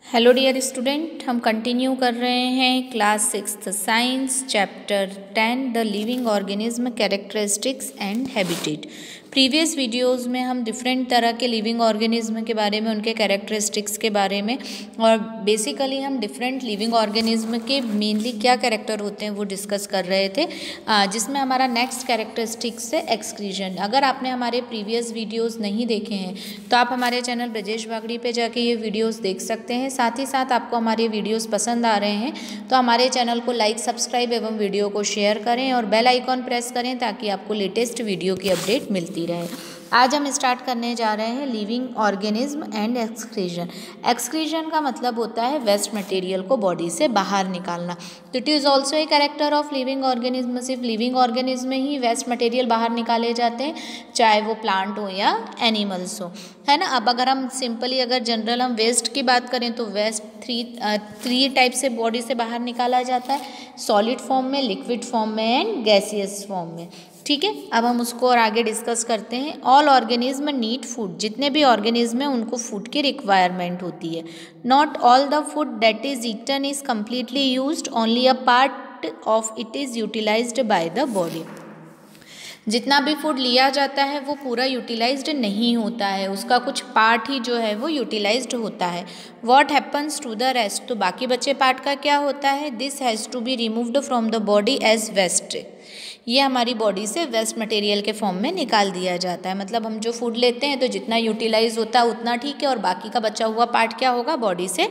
Hello dear student, हम continue कर रहे हैं class 6th science chapter 10 the living organism characteristics and habitat. Previous videos में हम डिफरेंट तरह के लिविंग ऑर्गेनिज्म के बारे में, उनके कैरेक्टरिस्टिक्स के बारे में और बेसिकली हम डिफरेंट लिविंग ऑर्गेनिज्म के मेनली क्या कैरेक्टर होते हैं वो डिस्कस कर रहे थे, जिसमें हमारा नेक्स्ट कैरेक्टरिस्टिक्स है एक्सक्रीजन। अगर आपने हमारे प्रीवियस वीडियोस नहीं देखे हैं तो आप हमारे चैनल ब्रजेश बागड़ी पे जाके ये वीडियोस देख सकते हैं। साथ ही साथ आपको हमारे वीडियोस पसंद आ रहे हैं तो हमारे चैनल को लाइक, सब्सक्राइब एवं वीडियो को शेयर करें और बेल आइकॉन प्रेस करें ताकि आपको लेटेस्ट वीडियो की अपडेट मिलती रहे। आज हम स्टार्ट करने जा रहे हैं लिविंग ऑर्गेनिज्म एंड एक्सक्रीजन। एक्सक्रीजन का मतलब होता है वेस्ट मटेरियल को बॉडी से बाहर निकालना। तो it is also a character of living organism. सिर्फ लिविंग ऑर्गेनिज्म में ही वेस्ट मटेरियल बाहर निकाले जाते हैं, चाहे वो प्लांट हो या एनिमल्स हो, है ना। अब अगर हम सिंपली अगर जनरल हम वेस्ट की बात करें तो वेस्ट थ्री टाइप से बॉडी से बाहर निकाला जाता है, सॉलिड फॉर्म में, लिक्विड फॉर्म में एंड गैसियस फॉर्म में। ठीक है, अब हम उसको और आगे डिस्कस करते हैं। All organism need food. जितने भी ऑर्गेनिज्म हैं उनको फूड की रिक्वायरमेंट होती है। Not all the food that is eaten is completely used, only a part of it is utilised by the body. जितना भी फूड लिया जाता है वो पूरा यूटिलाइज्ड नहीं होता है, उसका कुछ पार्ट ही जो है वो यूटिलाइज्ड होता है। What happens to the rest, तो बाकी बचे पार्ट का क्या होता है? This has to be removed from the body as waste. ये हमारी बॉडी से वेस्ट मटेरियल के फॉर्म में निकाल दिया जाता है। मतलब हम जो फूड लेते हैं तो जितना यूटिलाइज होता है उतना ठीक है और बाकी का बचा हुआ पार्ट क्या होगा? बॉडी से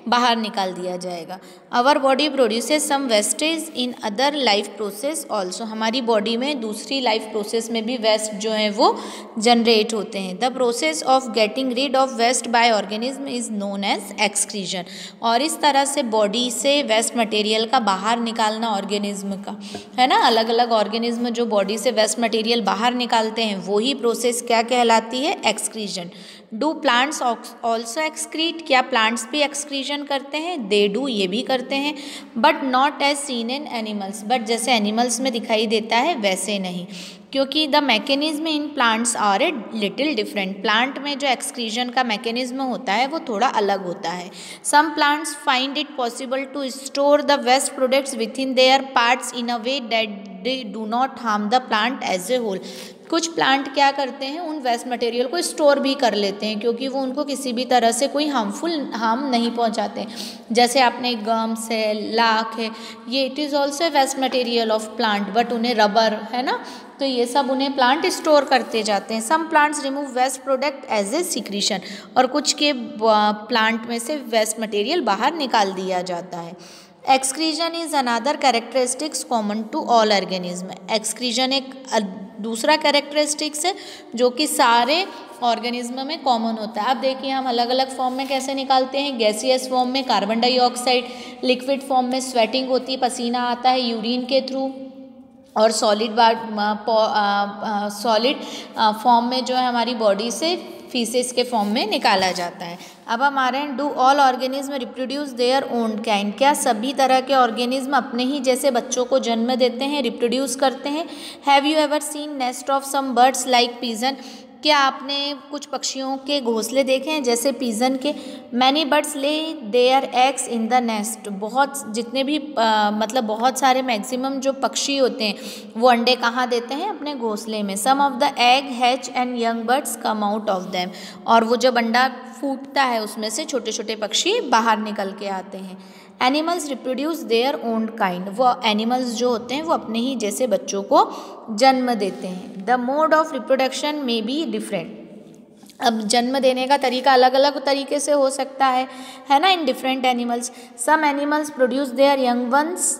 बाहर निकाल दिया जाएगा। Our body produces some wastage in other life process also. हमारी बॉडी में दूसरी लाइफ प्रोसेस में भी वेस्ट जो है वो जनरेट होते हैं। The process of getting rid of waste by organism is known as excretion. और इस तरह से बॉडी से वेस्ट मटेरियल का बाहर निकालना ऑर्गेनिज्म का, है ना, अलग अलग ऑर्गेनिज्म जो बॉडी से वेस्ट मटेरियल बाहर निकालते हैं वो ही प्रोसेस क्या कहलाती है? एक्सक्रीजन। डू प्लांट्स ऑल्सो एक्सक्रीट, क्या प्लांट्स भी एक्सक्रीजन करते हैं? दे डू, ये भी करते हैं, but not as seen in animals. But जैसे एनिमल्स में दिखाई देता है वैसे नहीं, क्योंकि the mechanism in plants are a little different. Plant में जो एक्सक्रीजन का मैकेनिज्म होता है वो थोड़ा अलग होता है। Some plants find it possible to store the waste products within their parts in a way that they do not harm the plant as a whole. कुछ प्लांट क्या करते हैं, उन वेस्ट मटेरियल को स्टोर भी कर लेते हैं क्योंकि वो उनको किसी भी तरह से कोई हार्म नहीं पहुंचाते। जैसे आपने गम्स है, लाख है, ये it is also waste material of plant, but उन्हें रबर, है ना, तो ये सब उन्हें प्लांट स्टोर करते जाते हैं। Some plants remove waste product as a secretion, और कुछ के प्लांट में से वेस्ट मटेरियल बाहर निकाल दिया जाता है। Excretion is another characteristics common to all organism. Excretion एक दूसरा कैरेक्टरिस्टिक्स है जो कि सारे ऑर्गेनिज्म में कॉमन होता है। अब देखिए हम अलग अलग फॉर्म में कैसे निकालते हैं। गैसियस फॉर्म में कार्बन डाइऑक्साइड, लिक्विड फॉर्म में स्वेटिंग होती है, पसीना आता है यूरिन के थ्रू, और सॉलिड फॉर्म में जो है हमारी बॉडी से फीसेस के फॉर्म में निकाला जाता है। अब हम आ रहे हैं, do all organism reproduce their own kind. क्या सभी तरह के ऑर्गेनिज्म अपने ही जैसे बच्चों को जन्म देते हैं, रिप्रोड्यूस करते हैं? Have you ever seen nest of some birds like pigeon. क्या आपने कुछ पक्षियों के घोंसले देखे हैं जैसे पीजन के? Many birds lay their eggs in the nest. बहुत जितने भी मतलब बहुत सारे मैक्सिमम जो पक्षी होते हैं वो अंडे कहाँ देते हैं? अपने घोंसले में। Some of the egg hatch and young birds come out of them. और वो जब अंडा फूटता है उसमें से छोटे छोटे पक्षी बाहर निकल के आते हैं। Animals reproduce their own kind. वो एनिमल्स जो होते हैं वो अपने ही जैसे बच्चों को जन्म देते हैं। द मोड ऑफ रिप्रोडक्शन में बी डिफरेंट। अब जन्म देने का तरीका अलग अलग तरीके से हो सकता है ना, in different animals. Some animals produce their young ones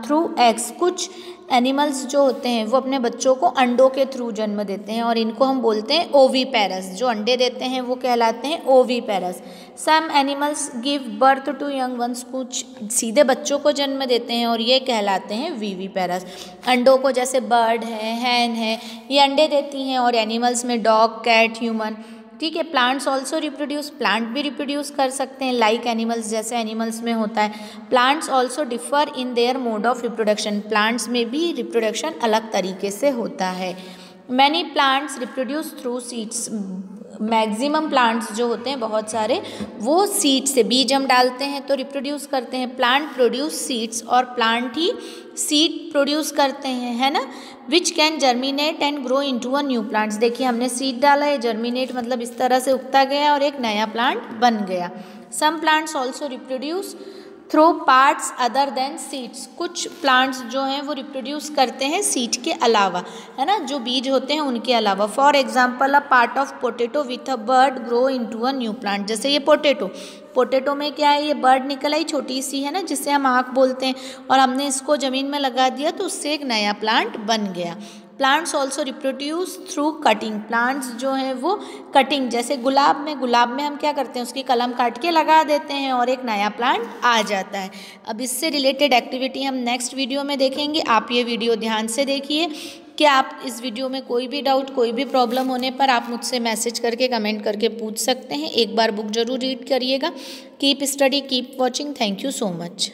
through eggs. कुछ एनिमल्स जो होते हैं वो अपने बच्चों को अंडों के थ्रू जन्म देते हैं और इनको हम बोलते हैं ओवीपेरस। जो अंडे देते हैं वो कहलाते हैं oviparous. Some animals give birth to young ones. कुछ सीधे बच्चों को जन्म देते हैं और ये कहलाते हैं वीवीपेरस। अंडों को, जैसे बर्ड है, हैन है, ये अंडे देती हैं। और एनिमल्स में डॉग, कैट, ह्यूमन, ठीक है। Plants also reproduce. प्लांट भी रिप्रोड्यूस कर सकते हैं लाइक एनिमल्स, जैसे एनिमल्स में होता है। Plants also differ in their mode of reproduction. Plants में भी रिप्रोडक्शन अलग तरीके से होता है। Many plants reproduce through seeds. Maximum plants जो होते हैं बहुत सारे वो सीड से, बीज हम डालते हैं तो रिप्रोड्यूस करते हैं, प्लांट प्रोड्यूस सीड्स, और प्लांट ही सीड प्रोड्यूस करते हैं, है ना, which can germinate and grow into a new plants. देखिए हमने सीड डाला है, जर्मिनेट मतलब इस तरह से उगता गया और एक नया प्लांट बन गया। Some plants also reproduce through parts other than seeds. कुछ प्लांट्स जो हैं वो रिप्रोड्यूस करते हैं सीड के अलावा, है ना, जो बीज होते हैं उनके अलावा। For example a part of potato with a bird grow into a new plant. जैसे ये पोटैटो में क्या है, ये बर्ड निकल आई छोटी सी, है ना, जिसे हम आँख बोलते हैं, और हमने इसको ज़मीन में लगा दिया तो उससे एक नया प्लांट बन गया। Plants also reproduce through cutting. Plants जो हैं वो कटिंग, जैसे गुलाब में हम क्या करते हैं, उसकी कलम काट के लगा देते हैं और एक नया प्लांट आ जाता है। अब इससे रिलेटेड एक्टिविटी हम नेक्स्ट वीडियो में देखेंगे। आप ये वीडियो ध्यान से देखिए। कि आप इस वीडियो में कोई भी डाउट, कोई भी प्रॉब्लम होने पर आप मुझसे मैसेज करके, कमेंट करके पूछ सकते हैं। एक बार बुक जरूर रीड करिएगा। Keep study, keep watching. Thank you so much.